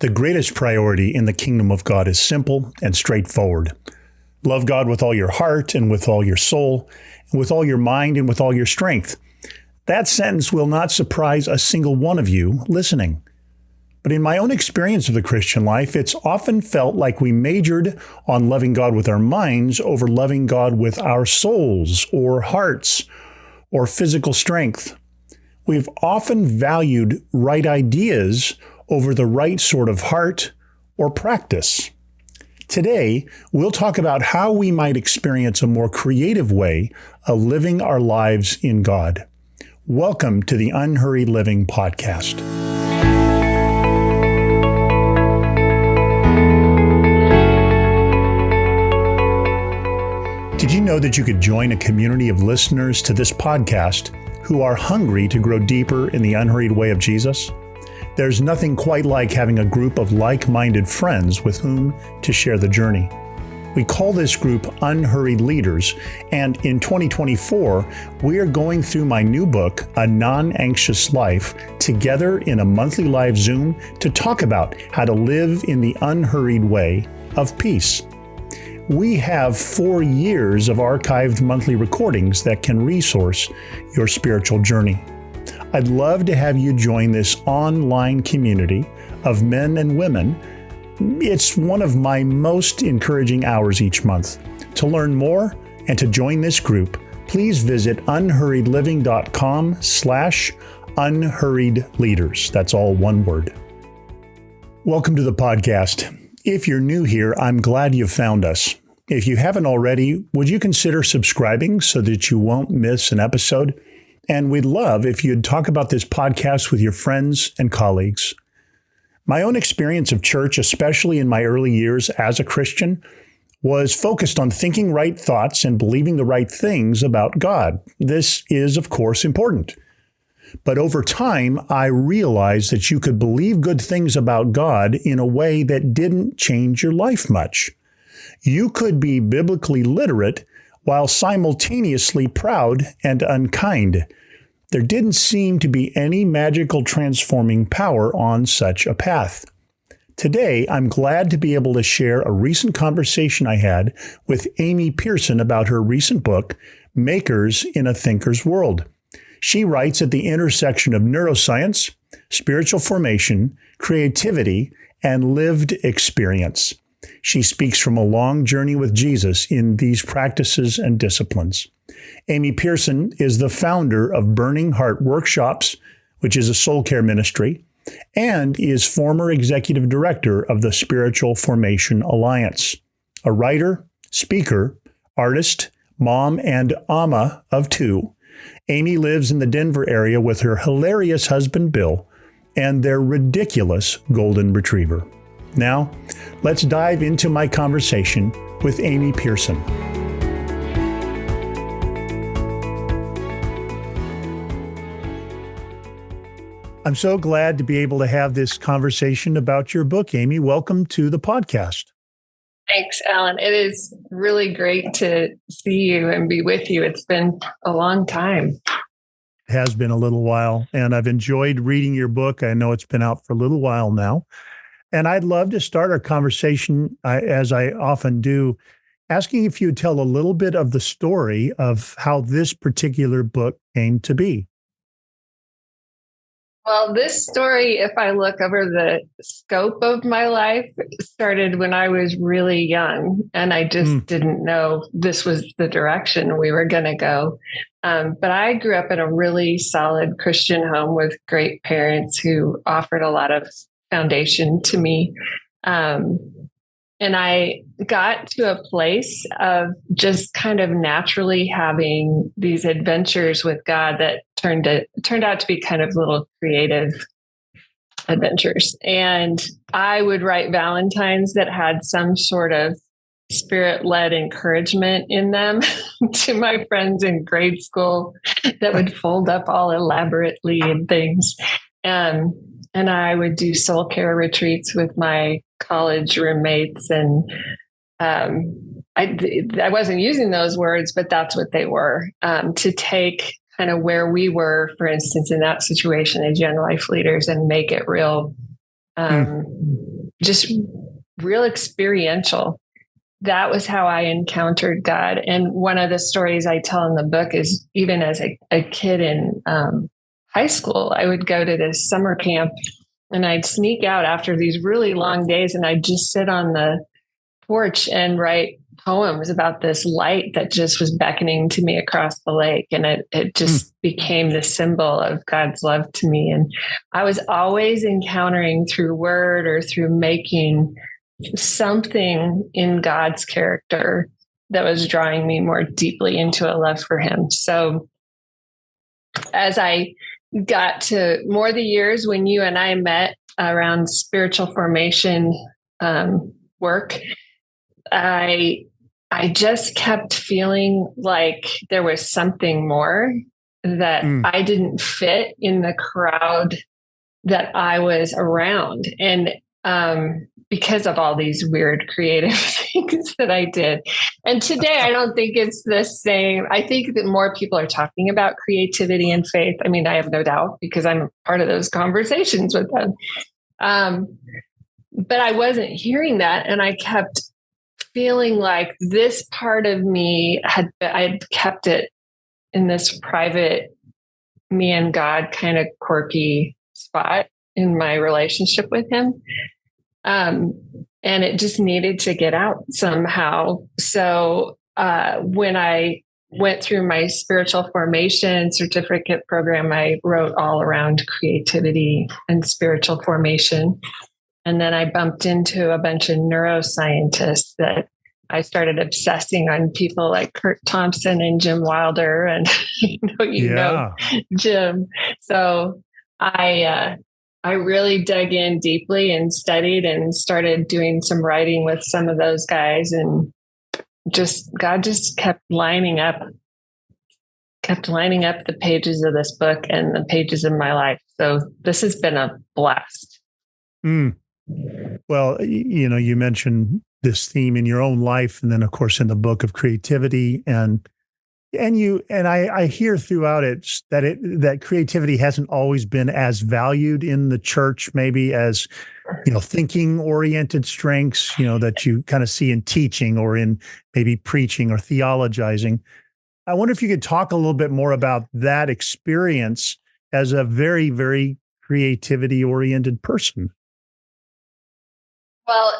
The greatest priority in the kingdom of God is simple and straightforward. Love God with all your heart and with all your soul, and with all your mind and with all your strength. That sentence will not surprise a single one of you listening. But in my own experience of the Christian life, it's often felt like we majored on loving God with our minds over loving God with our souls or hearts or physical strength. We've often valued right ideas over the right sort of heart or practice. Today, we'll talk about how we might experience a more creative way of living our lives in God. Welcome to the Unhurried Living Podcast. Did you know that you could join a community of listeners to this podcast who are hungry to grow deeper in the unhurried way of Jesus? There's nothing quite like having a group of like-minded friends with whom to share the journey. We call this group Unhurried Leaders, and in 2024, we are going through my new book, A Non-Anxious Life, together in a monthly live Zoom to talk about how to live in the unhurried way of peace. We have 4 years of archived monthly recordings that can resource your spiritual journey. I'd love to have you join this online community of men and women. It's one of my most encouraging hours each month. To learn more and to join this group, please visit unhurriedliving.com/unhurriedleaders. That's all one word. Welcome to the podcast. If you're new here, I'm glad you've found us. If you haven't already, would you consider subscribing so that you won't miss an episode? And we'd love if you'd talk about this podcast with your friends and colleagues. My own experience of church, especially in my early years as a Christian, was focused on thinking right thoughts and believing the right things about God. This is, of course, important. But over time, I realized that you could believe good things about God in a way that didn't change your life much. You could be biblically literate while simultaneously proud and unkind. There didn't seem to be any magical transforming power on such a path. Today, I'm glad to be able to share a recent conversation I had with Amy Pierson about her recent book, Makers in a Thinker's World. She writes at the intersection of neuroscience, spiritual formation, creativity, and lived experience. She speaks from a long journey with Jesus in these practices and disciplines. Amy Pierson is the founder of Burning Heart Workshops, which is a soul care ministry, and is former executive director of the Spiritual Formation Alliance. A writer, speaker, artist, mom, and ama of 2, Amy lives in the Denver area with her hilarious husband, Bill, and their ridiculous golden retriever. Now, let's dive into my conversation with Amy Pierson. I'm so glad to be able to have this conversation about your book, Amy. Welcome to the podcast. Thanks, Alan. It is really great to see you and be with you. It's been a long time. It has been a little while, and I've enjoyed reading your book. I know it's been out for a little while now. And I'd love to start our conversation, as I often do, asking if you'd tell a little bit of the story of how this particular book came to be. Well, this story, if I look over the scope of my life, started when I was really young, and I just didn't know this was the direction we were going to go. But I grew up in a really solid Christian home with great parents who offered a lot of foundation to me. And I got to a place of just kind of naturally having these adventures with God that turned out to be kind of little creative adventures. And I would write Valentines that had some sort of spirit-led encouragement in them to my friends in grade school that would fold up all elaborately and things. And I would do soul care retreats with my college roommates. And I wasn't using those words, but that's what they were, to take kind of where we were, for instance, in that situation as young life leaders and make it real just real experiential. That was how I encountered God. And one of the stories I tell in the book is even as a kid in high school, I would go to this summer camp and I'd sneak out after these really long days and I'd just sit on the porch and write poems about this light that just was beckoning to me across the lake. And it just became the symbol of God's love to me. And I was always encountering through word or through making something in God's character that was drawing me more deeply into a love for him. So as I got to more the years when you and I met around spiritual formation work, I just kept feeling like there was something more, that I didn't fit in the crowd that I was around. And because of all these weird creative things that I did. And today, I don't think it's the same. I think that more people are talking about creativity and faith. I mean, I have no doubt because I'm part of those conversations with them. But I wasn't hearing that. And I kept feeling like this part of me I had kept it in this private me and God kind of quirky spot in my relationship with him. And it just needed to get out somehow. So when I went through my spiritual formation certificate program, I wrote all around creativity and spiritual formation. And then I bumped into a bunch of neuroscientists that I started obsessing on people like Kurt Thompson and Jim Wilder. And you know Jim. So I really dug in deeply and studied and started doing some writing with some of those guys. And God just kept lining up the pages of this book and the pages of my life. So this has been a blast. Well, you mentioned this theme in your own life, and then of course in the book of creativity, and I hear throughout it that creativity hasn't always been as valued in the church, maybe as thinking oriented strengths, that you kind of see in teaching or in maybe preaching or theologizing. I wonder if you could talk a little bit more about that experience as a very, very creativity oriented person. Well,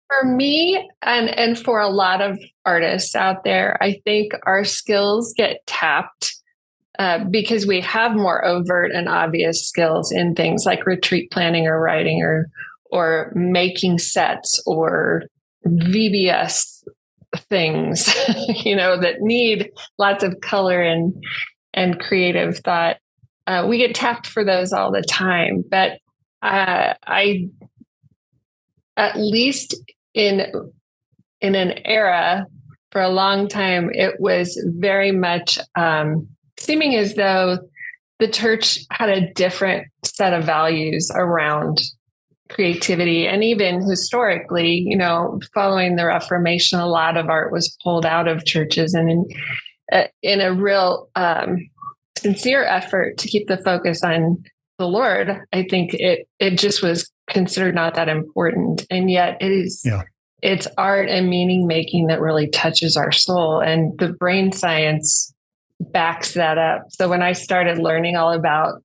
for me and for a lot of artists out there, I think our skills get tapped because we have more overt and obvious skills in things like retreat planning or writing or making sets or VBS things, that need lots of color and creative thought. We get tapped for those all the time, but I at least in an era for a long time, it was very much seeming as though the church had a different set of values around creativity. And even historically, following the Reformation, a lot of art was pulled out of churches, and in a real sincere effort to keep the focus on the Lord, I think it just was considered not that important. And yet it is, it's art and meaning making that really touches our soul. And the brain science backs that up. So when I started learning all about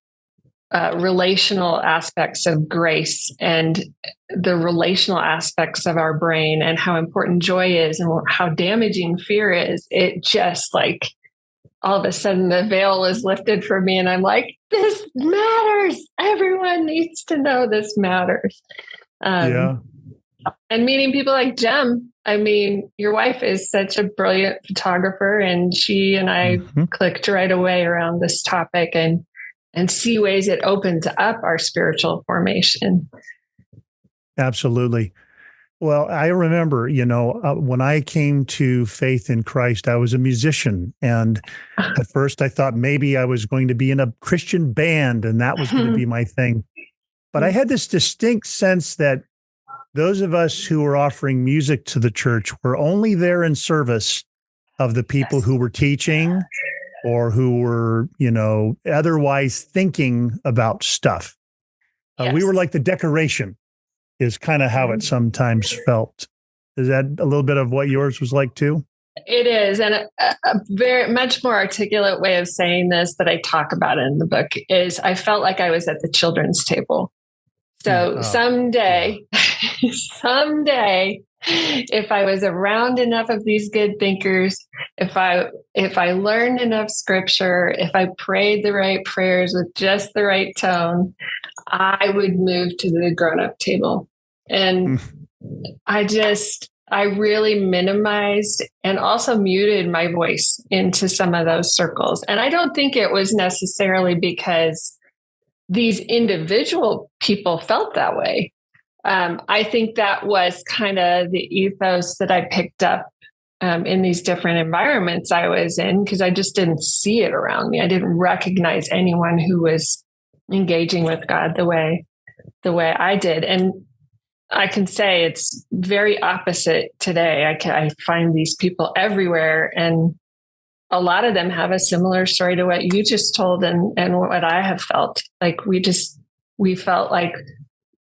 relational aspects of grace and the relational aspects of our brain and how important joy is and how damaging fear is, it just all of a sudden the veil was lifted from me and I'm like, this matters. Everyone needs to know this matters. And meeting people like Jem, I mean, your wife is such a brilliant photographer, and she and I clicked right away around this topic and see ways it opens up our spiritual formation. Absolutely. Well, I remember, when I came to faith in Christ, I was a musician. And at first I thought maybe I was going to be in a Christian band and that was going to be my thing. But I had this distinct sense that those of us who were offering music to the church were only there in service of the people who were teaching or who were, otherwise thinking about stuff. We were Yes. like the decoration is kind of how it sometimes felt. Is that a little bit of what yours was like too? It is. And a very much more articulate way of saying this that I talk about in the book is I felt like I was at the children's table. So someday, someday, if I was around enough of these good thinkers, if I learned enough scripture, if I prayed the right prayers with just the right tone, I would move to the grown-up table. And I really minimized and also muted my voice into some of those circles. And I don't think it was necessarily because these individual people felt that way. I think that was kind of the ethos that I picked up in these different environments I was in, because I just didn't see it around me. I didn't recognize anyone who was engaging with God the way I did. And I can say it's very opposite today. I find these people everywhere, and a lot of them have a similar story to what you just told and what I have felt. Like we felt like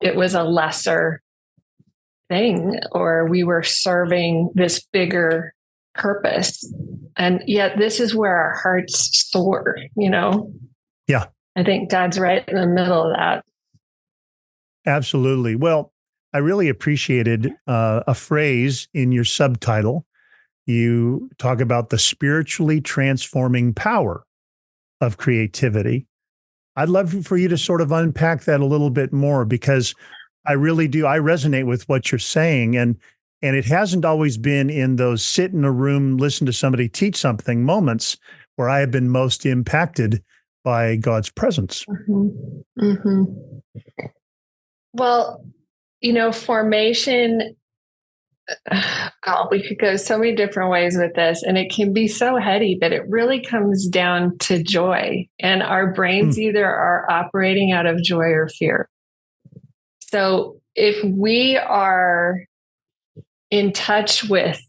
it was a lesser thing, or we were serving this bigger purpose. And yet this is where our hearts soar, Yeah, I think God's right in the middle of that. absolutely. Well, I really appreciated a phrase in your subtitle. You talk about the spiritually transforming power of creativity. I'd love for you to sort of unpack that a little bit more, because I really do. I resonate with what you're saying. And it hasn't always been in those sit in a room, listen to somebody teach something moments where I have been most impacted by God's presence. Mm-hmm. Mm-hmm. Well, formation, we could go so many different ways with this, and it can be so heady, but it really comes down to joy. And our brains either are operating out of joy or fear. So if we are in touch with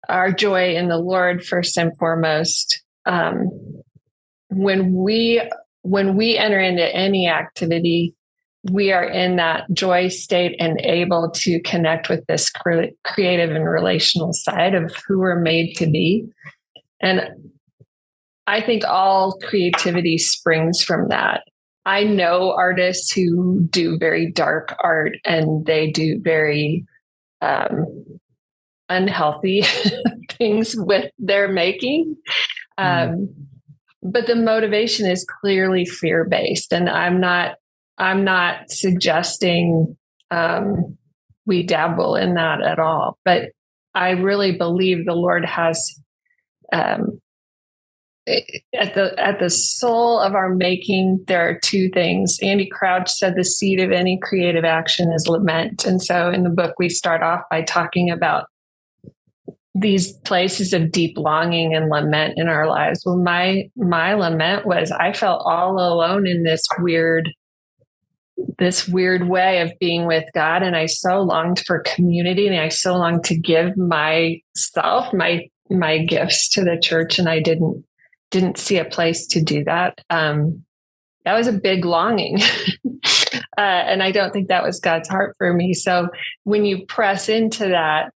our joy in the Lord, first and foremost, when we enter into any activity, we are in that joy state and able to connect with this creative and relational side of who we're made to be. And I think all creativity springs from that. I know artists who do very dark art, and they do very unhealthy things with their making. But the motivation is clearly fear-based. And I'm not suggesting we dabble in that at all, but I really believe the Lord has at the soul of our making. There are two things. Andy Crouch said the seed of any creative action is lament, and so in the book we start off by talking about these places of deep longing and lament in our lives. Well, my lament was I felt all alone in this weird way of being with God. And I so longed for community, and I so longed to give myself, my gifts to the church. And I didn't see a place to do that. That was a big longing. And I don't think that was God's heart for me. So when you press into that,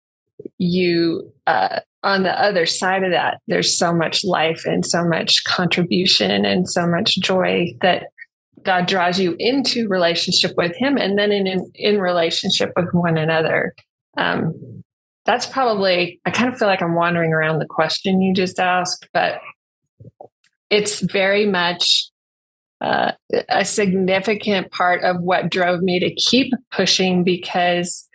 you, on the other side of that, there's so much life and so much contribution and so much joy that God draws you into relationship with Him, and then in relationship with one another. That's probably, I kind of feel like I'm wandering around the question you just asked, but it's very much a significant part of what drove me to keep pushing, because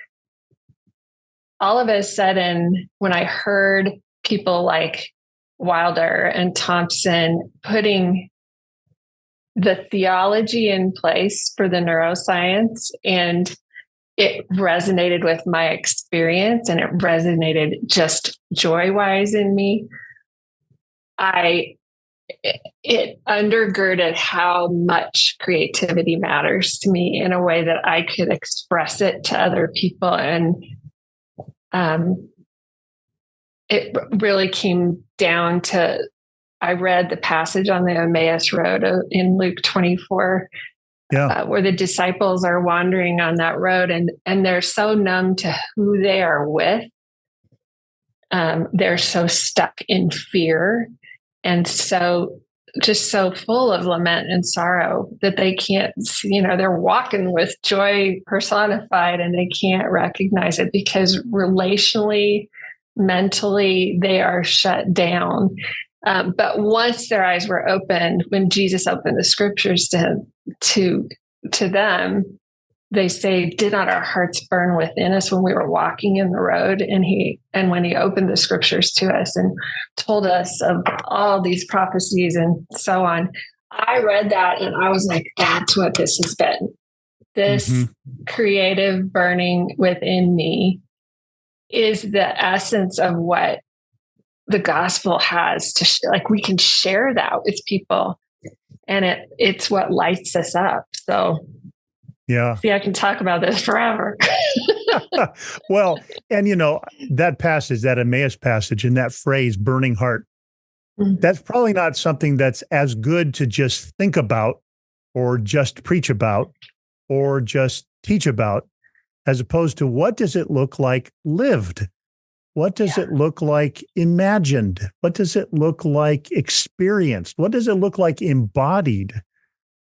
all of a sudden, when I heard people like Wilder and Thompson putting the theology in place for the neuroscience, and it resonated with my experience, and it resonated just joy-wise in me, it undergirded how much creativity matters to me in a way that I could express it to other people. And it really came down to, I read the passage on the Emmaus Road in Luke 24, Yeah. where the disciples are wandering on that road, and they're so numb to who they are with. They're so stuck in fear and so just so full of lament and sorrow that they can't see, they're walking with joy personified and they can't recognize it because relationally, mentally, they are shut down. But once their eyes were opened, when Jesus opened the scriptures to them, they say, did not our hearts burn within us when we were walking in the road? And when he opened the scriptures to us and told us of all these prophecies and so on, I read that and I was like, that's what this has been. This creative burning within me is the essence of what the gospel has to like, we can share that with people, and it's what lights us up. So yeah. See, I can talk about this forever. Well, and that passage, that Emmaus passage, and that phrase, burning heart, that's probably not something that's as good to just think about or just preach about or just teach about, as opposed to what does it look like lived? What does it look like imagined? What does it look like experienced? What does it look like embodied?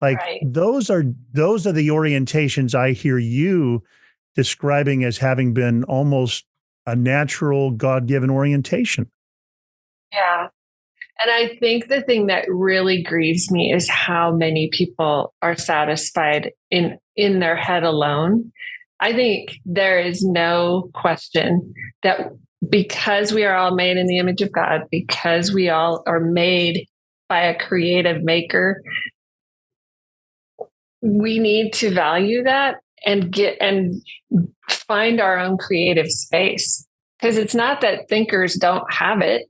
Like those are the orientations I hear you describing as having been almost a natural God-given orientation. Yeah. And I think the thing that really grieves me is how many people are satisfied in their head alone. I think there is no question that because we are all made in the image of God, because we all are made by a creative maker, we need to value that and find our own creative space. Because it's not that thinkers don't have it.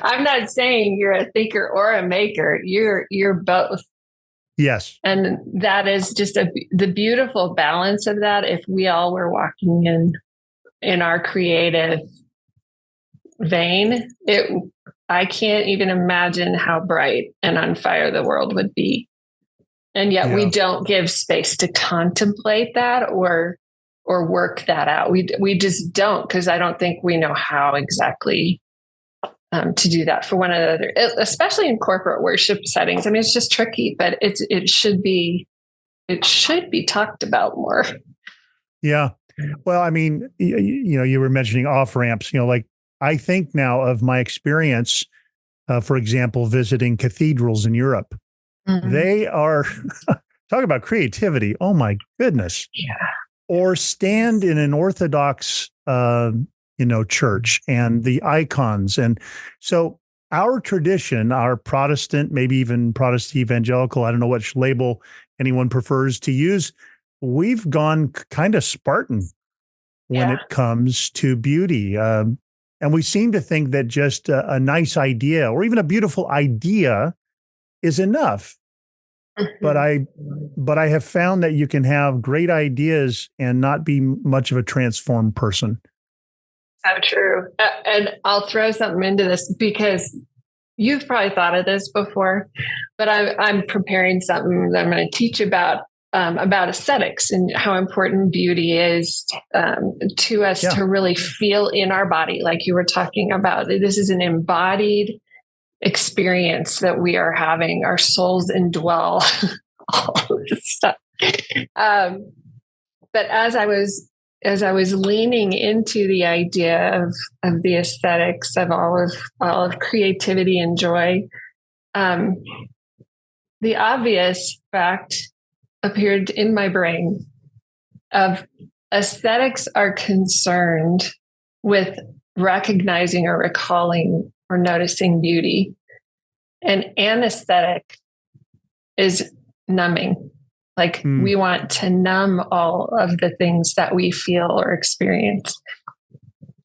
I'm not saying you're a thinker or a maker. You're both. Yes. And that is just the beautiful balance of that. If we all were walking in our creative vein, I can't even imagine how bright and on fire the world would be. And yet we don't give space to contemplate that or work that out. We just don't, because I don't think we know how exactly to do that for one another, especially in corporate worship settings. I mean, it's just tricky, but it should be talked about more. Yeah. Well, I mean, you were mentioning off ramps. Like I think now of my experience, for example, visiting cathedrals in Europe. Mm-hmm. They are talk about creativity. Oh my goodness. Yeah. Or stand in an Orthodox, church and the icons. And so our tradition, our Protestant, maybe even Protestant evangelical, I don't know which label anyone prefers to use, we've gone kind of Spartan when it comes to beauty. And we seem to think that just a nice idea or even a beautiful idea is enough. Mm-hmm. But I have found that you can have great ideas and not be much of a transformed person. So true. And I'll throw something into this because you've probably thought of this before, but I'm preparing something that I'm going to teach about aesthetics and how important beauty is to us to really feel in our body. Like you were talking about, this is an embodied experience that we are having. Our souls indwell all this stuff. But as I was leaning into the idea of the aesthetics of all of creativity and joy, the obvious fact appeared in my brain of aesthetics are concerned with recognizing or recalling or noticing beauty. And anesthetic is numbing. Like we want to numb all of the things that we feel or experience.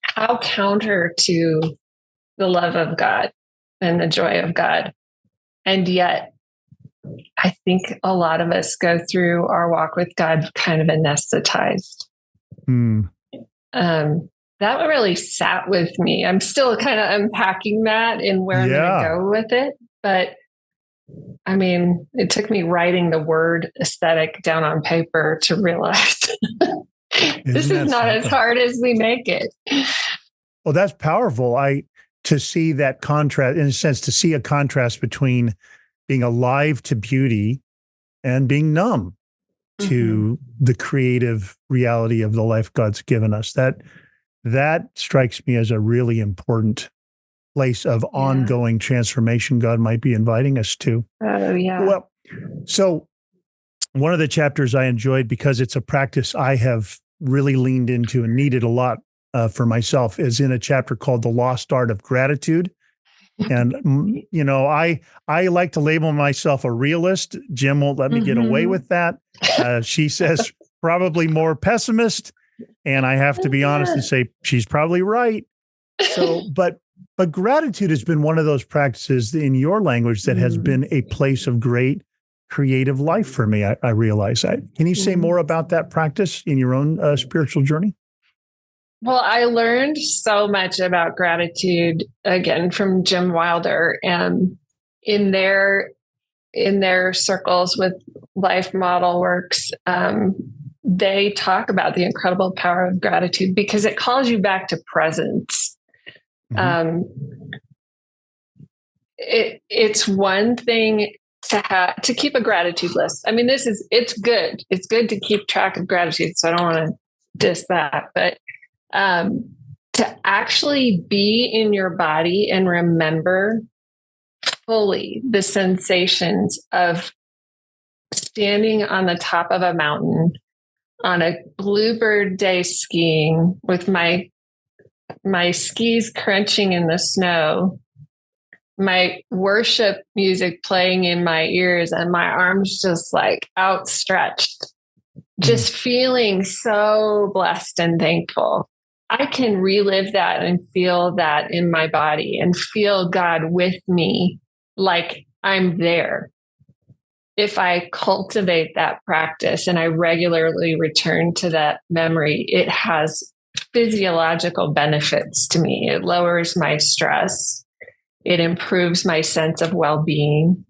How counter to the love of God and the joy of God. And yet, I think a lot of us go through our walk with God kind of anesthetized. That really sat with me. I'm still kind of unpacking that and where I'm going to go with it. But I mean, it took me writing the word aesthetic down on paper to realize this is not as hard as we make it. Well, that's powerful. To see that contrast, in a sense, to see a contrast between being alive to beauty and being numb to the creative reality of the life God's given us. That strikes me as a really important place of ongoing transformation God might be inviting us to. Oh, yeah. Well, so one of the chapters I enjoyed, because it's a practice I have really leaned into and needed a lot for myself, is in a chapter called The Lost Art of Gratitude. And, you know, I like to label myself a realist. Jim won't let me get away with that. She says probably more pessimist. And I have to be honest and say she's probably right. So, but gratitude has been one of those practices in your language that has been a place of great creative life for me. I realize that. Can you say more about that practice in your own spiritual journey? Well, I learned so much about gratitude again from Jim Wilder, and in their circles with life model works, they talk about the incredible power of gratitude because it calls you back to presence. It's one thing to keep a gratitude list. I mean, it's good. It's good to keep track of gratitude. So I don't want to diss that, but to actually be in your body and remember fully the sensations of standing on the top of a mountain on a bluebird day skiing with my skis crunching in the snow, my worship music playing in my ears, and my arms just like outstretched, just feeling so blessed and thankful. I can relive that and feel that in my body and feel God with me like I'm there. If I cultivate that practice and I regularly return to that memory, it has physiological benefits to me. It lowers my stress. It improves my sense of well-being.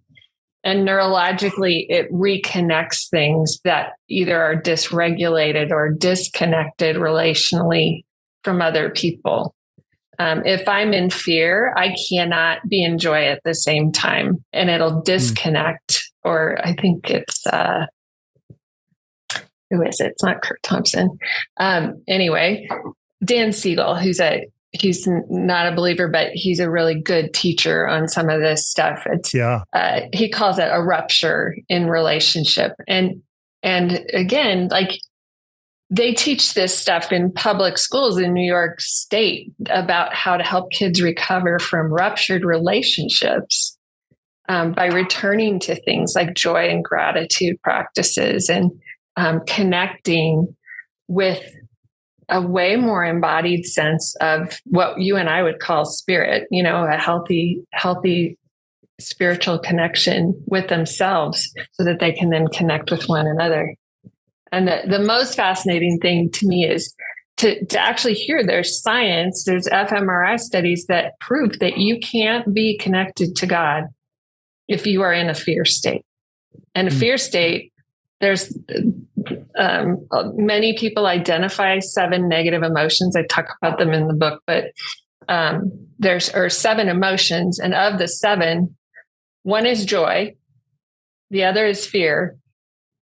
And neurologically, it reconnects things that either are dysregulated or disconnected relationally from other people. If I'm in fear, I cannot be in joy at the same time, and it'll disconnect. Or I think it's, who is it? It's not Kurt Thompson. Anyway, Dan Siegel, he's not a believer, but he's a really good teacher on some of this stuff. He calls it a rupture in relationship. And again, like they teach this stuff in public schools in New York State about how to help kids recover from ruptured relationships by returning to things like joy and gratitude practices and connecting with a way more embodied sense of what you and I would call spirit, you know, a healthy spiritual connection with themselves so that they can then connect with one another. And the most fascinating thing to me is to actually hear there's science, there's fMRI studies that prove that you can't be connected to God if you are in a fear state. And a fear state, there's many people identify 7 negative emotions. I talk about them in the book, but there's 7 emotions. And of the 7, one is joy, the other is fear,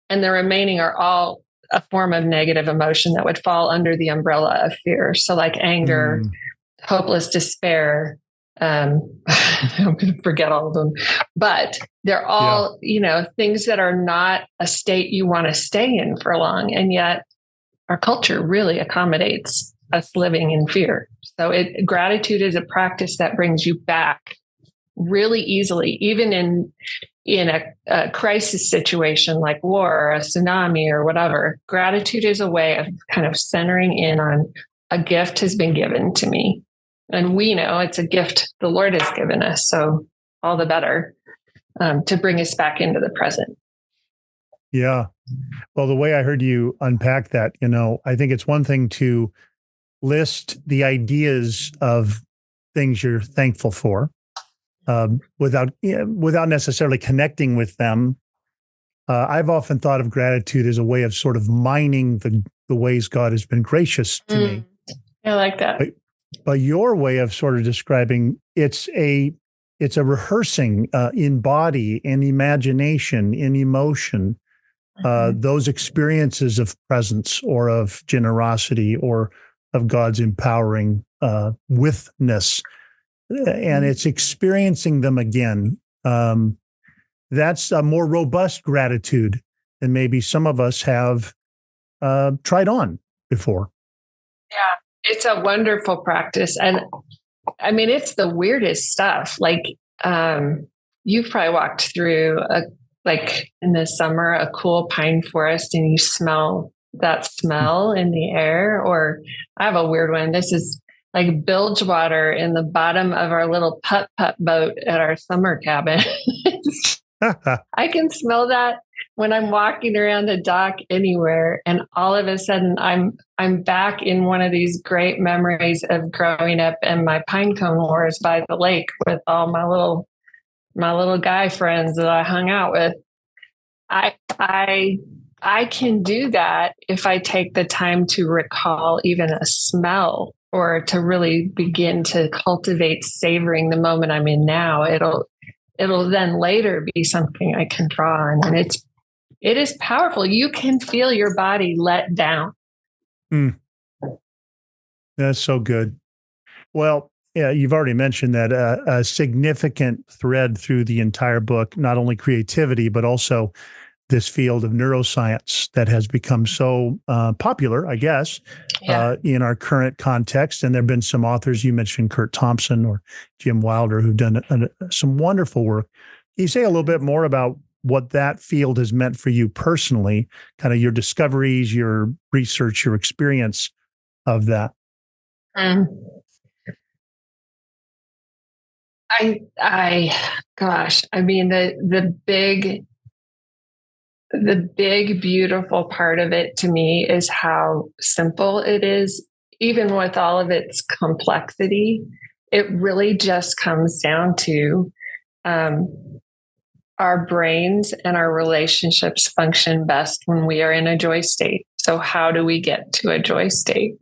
and the remaining are all a form of negative emotion that would fall under the umbrella of fear. So like anger, hopeless despair, I'm going to forget all of them, but they're all, you know, things that are not a state you want to stay in for long. And yet our culture really accommodates us living in fear. So gratitude is a practice that brings you back really easily, even in a crisis situation like war or a tsunami or whatever. Gratitude is a way of kind of centering in on a gift has been given to me. And we know it's a gift the Lord has given us. So all the better to bring us back into the present. Yeah. Well, the way I heard you unpack that, you know, I think it's one thing to list the ideas of things you're thankful for. without necessarily connecting with them. I've often thought of gratitude as a way of sort of mining the ways God has been gracious to me. I like that. But your way of sort of describing it's a rehearsing in body, in imagination, in emotion, those experiences of presence or of generosity or of God's empowering withness, and it's experiencing them again. That's a more robust gratitude than maybe some of us have tried on before. Yeah, it's a wonderful practice. And I mean, it's the weirdest stuff. Like, you've probably walked through like in the summer, a cool pine forest, and you smell that smell in the air. Or I have a weird one. This is like bilge water in the bottom of our little putt-putt boat at our summer cabin. I can smell that when I'm walking around the dock anywhere, and all of a sudden I'm back in one of these great memories of growing up and my pine cone wars by the lake with all my little guy friends that I hung out with. I can do that if I take the time to recall even a smell, or to really begin to cultivate savoring the moment I'm in now. It'll then later be something I can draw on. And it is powerful. You can feel your body let down. That's so good. Well, yeah, you've already mentioned that a significant thread through the entire book, not only creativity, but also this field of neuroscience that has become so popular, I guess, in our current context. And there have been some authors, you mentioned Kurt Thompson or Jim Wilder, who've done some wonderful work. Can you say a little bit more about what that field has meant for you personally, kind of your discoveries, your research, your experience of that? I mean, the big, beautiful part of it to me is how simple it is, even with all of its complexity. It really just comes down to our brains and our relationships function best when we are in a joy state. So how do we get to a joy state?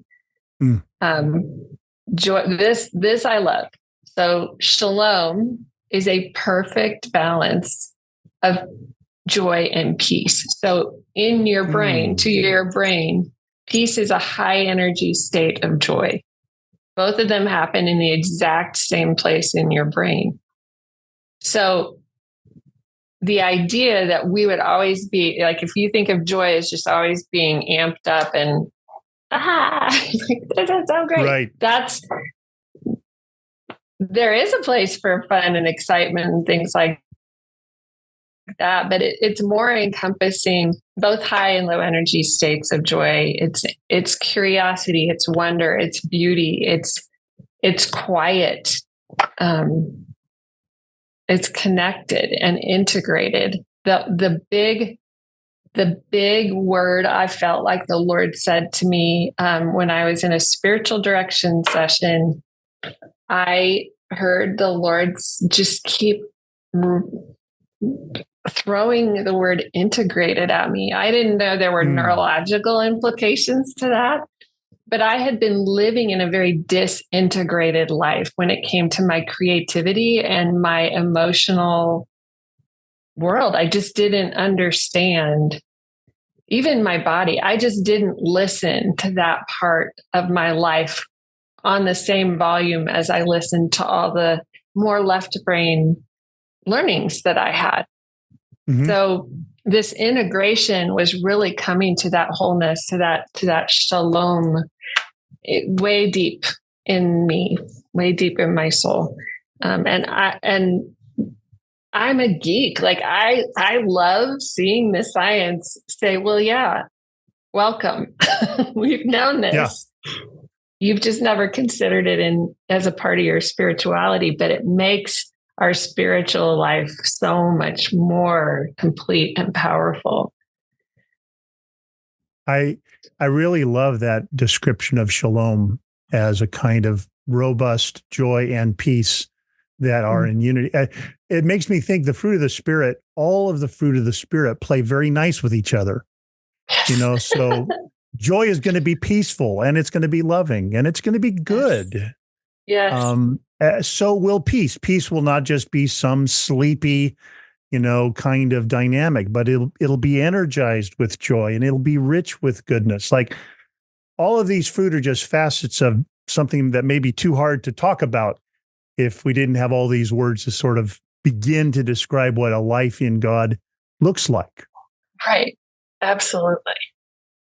Joy, this I love. So shalom is a perfect balance of joy and peace. So in your brain, to your brain, peace is a high energy state of joy. Both of them happen in the exact same place in your brain. So the idea that we would always be like, if you think of joy as just always being amped up and like, that's so great. Right. There is a place for fun and excitement and things like that, but it's more encompassing both high and low energy states of joy. It's curiosity, it's wonder, it's beauty, it's quiet, it's connected and integrated. The big word I felt like the Lord said to me when I was in a spiritual direction session, I heard the Lord just keep throwing the word integrated at me. I didn't know there were neurological implications to that, but I had been living in a very disintegrated life when it came to my creativity and my emotional world. I just didn't understand even my body. I just didn't listen to that part of my life on the same volume as I listened to all the more left brain learnings that I had. Mm-hmm. So this integration was really coming to that wholeness, to that shalom, way deep in me, way deep in my soul. And I'm a geek. Like I love seeing the science say, well, yeah, welcome. We've known this. Yeah. You've just never considered it as a part of your spirituality, but it makes our spiritual life so much more complete and powerful. I really love that description of shalom as a kind of robust joy and peace that are in unity. It makes me think the fruit of the Spirit, all of the fruit of the Spirit play very nice with each other. So joy is going to be peaceful, and it's going to be loving, and it's going to be good. Yes. So will peace. Peace will not just be some sleepy, kind of dynamic, but it'll be energized with joy, and it'll be rich with goodness. Like all of these fruit are just facets of something that may be too hard to talk about if we didn't have all these words to sort of begin to describe what a life in God looks like. Right. Absolutely.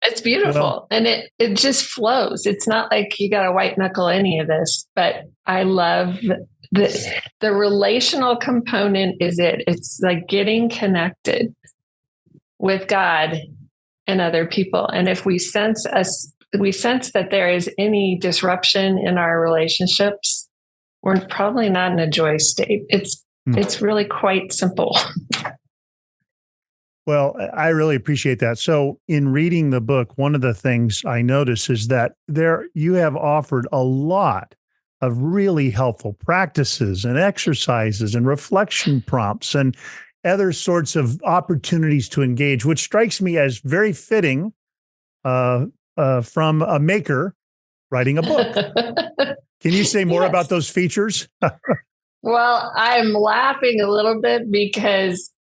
It's beautiful. Well, and it just flows. It's not like you got to white knuckle any of this, but I love the relational component is it. It's like getting connected with God and other people. And if we sense that there is any disruption in our relationships, we're probably not in a joy state. It's really quite simple. Well, I really appreciate that. So in reading the book, one of the things I notice is that you have offered a lot of really helpful practices and exercises and reflection prompts and other sorts of opportunities to engage, which strikes me as very fitting from a maker writing a book. Can you say more about those features? Well, I'm laughing a little bit because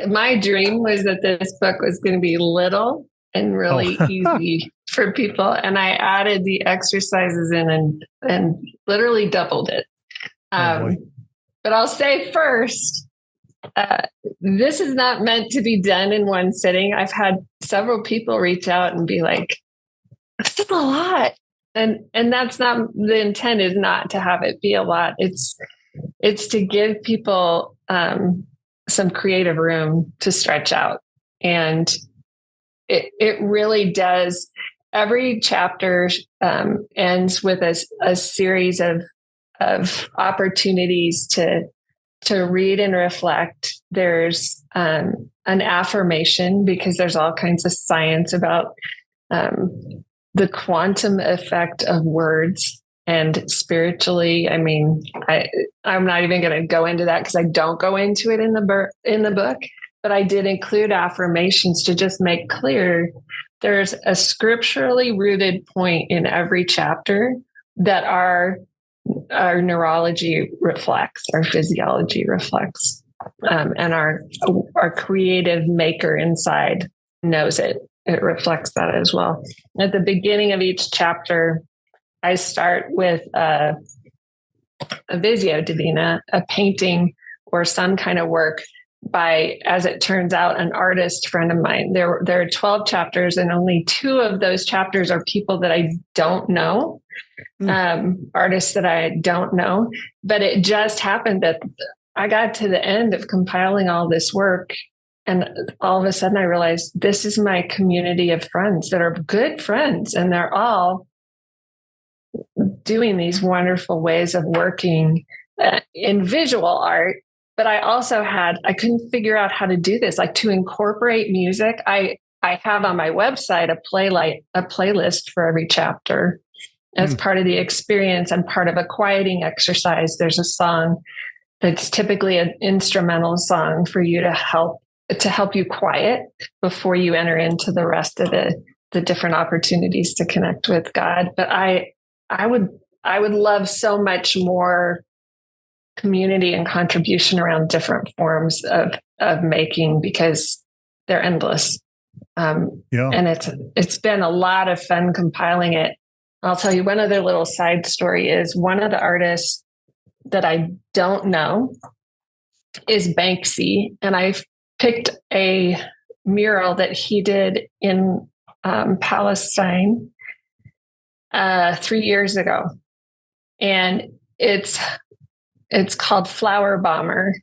my dream was that this book was going to be little and really easy for people. And I added the exercises in and literally doubled it. But I'll say first, this is not meant to be done in one sitting. I've had several people reach out and be like, this is a lot. And that's not the intent, is not to have it be a lot. It's to give people some creative room to stretch out. And it really does. Every chapter ends with a series of opportunities to read and reflect. There's an affirmation, because there's all kinds of science about the quantum effect of words. And spiritually, I mean, I'm not even going to go into that because I don't go into it in the book, but I did include affirmations to just make clear there's a scripturally rooted point in every chapter that our neurology reflects, our physiology reflects, and our creative maker inside knows it. It reflects that as well. At the beginning of each chapter, I start with a Visio Divina, a painting or some kind of work by, as it turns out, an artist friend of mine. There are 12 chapters, and only 2 of those chapters are people that I don't know, artists that I don't know. But it just happened that I got to the end of compiling all this work, and all of a sudden I realized this is my community of friends that are good friends, and they're all doing these wonderful ways of working in visual art. But I also I couldn't figure out how to do this, like to incorporate music. I have on my website a playlist for every chapter as part of the experience and part of a quieting exercise. There's a song that's typically an instrumental song for you to help you quiet before you enter into the rest of the different opportunities to connect with God. But I would love so much more community and contribution around different forms of making, because they're endless. And it's been a lot of fun compiling it. I'll tell you one other little side story is one of the artists that I don't know is Banksy. And I picked a mural that he did in Palestine 3 years ago. And it's called Flower Bomber.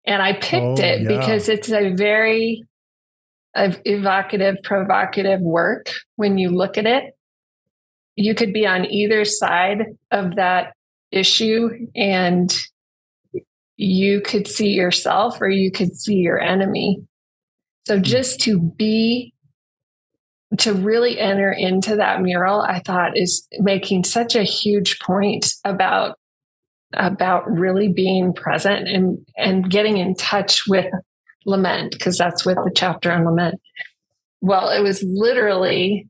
And I picked it because it's a very evocative, provocative work. When you look at it, you could be on either side of that issue, and you could see yourself or you could see your enemy. So just to really enter into that mural, I thought is making such a huge point about about really being present and getting in touch with lament, because that's with the chapter on lament. Well, it was literally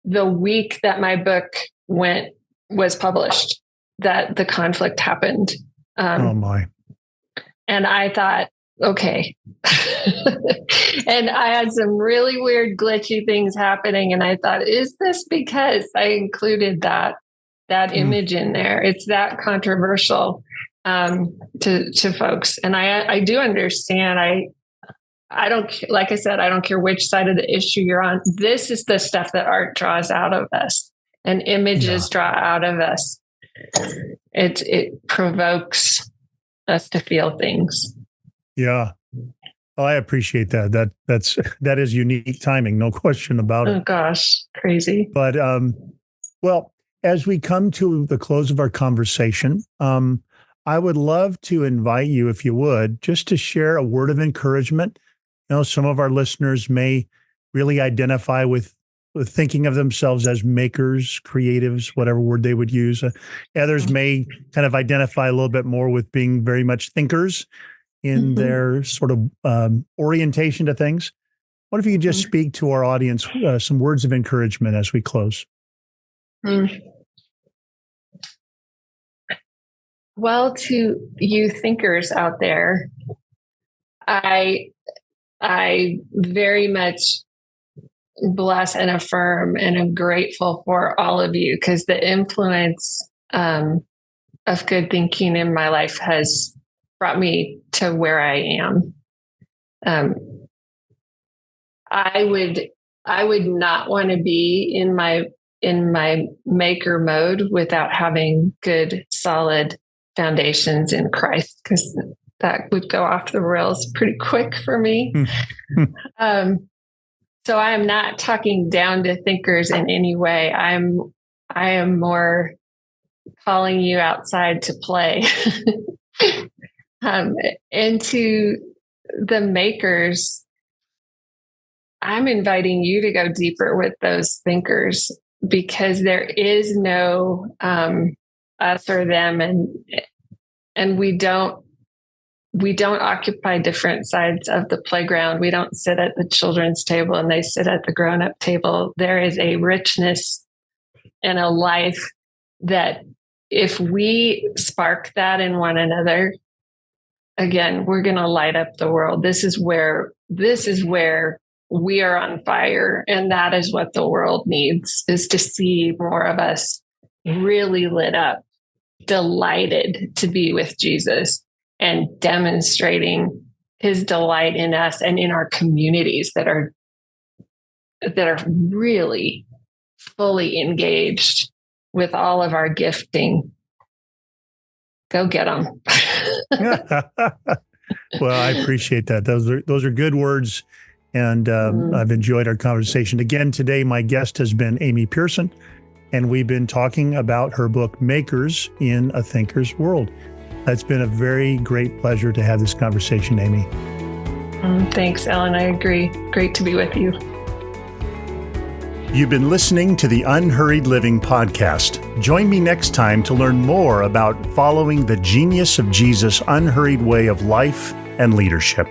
the week that my book was published that the conflict happened. Oh my. And I thought, okay. And I had some really weird, glitchy things happening. And I thought, is this because I included that image in there? It's that controversial to folks. And I do understand. I don't, like I said, I don't care which side of the issue you're on. This is the stuff that art draws out of us and images draw out of us. It provokes us to feel things. Yeah. Oh, I appreciate that. That is unique timing. No question about it. Oh gosh, crazy. But, well, as we come to the close of our conversation, I would love to invite you, if you would, just to share a word of encouragement. You know, some of our listeners may really identify with thinking of themselves as makers, creatives, whatever word they would use. Others may kind of identify a little bit more with being very much thinkers in their sort of orientation to things. What if you could just speak to our audience some words of encouragement as we close? Well, to you thinkers out there, I very much bless and affirm and am grateful for all of you, because the influence of good thinking in my life has brought me to where I am. I would not want to be in my maker mode without having good, solid foundations in Christ, because that would go off the rails pretty quick for me. So I am not talking down to thinkers in any way. I am more calling you outside to play. And to the makers, I'm inviting you to go deeper with those thinkers, because there is no us or them, and we don't occupy different sides of the playground. We don't sit at the children's table and they sit at the grown-up table. There is a richness and a life that if we spark that in one another, again, we're going to light up the world. This is where we are on fire. And that is what the world needs, is to see more of us really lit up, delighted to be with Jesus, and demonstrating his delight in us and in our communities that are really fully engaged with all of our gifting. Go get them. Well, I appreciate that. Those are good words. And I've enjoyed our conversation. Again, today, my guest has been Amy Pierson, and we've been talking about her book, Makers in a Thinker's World. It's been a very great pleasure to have this conversation, Amy. Thanks, Ellen. I agree. Great to be with you. You've been listening to the Unhurried Living podcast. Join me next time to learn more about following the genius of Jesus' unhurried way of life and leadership.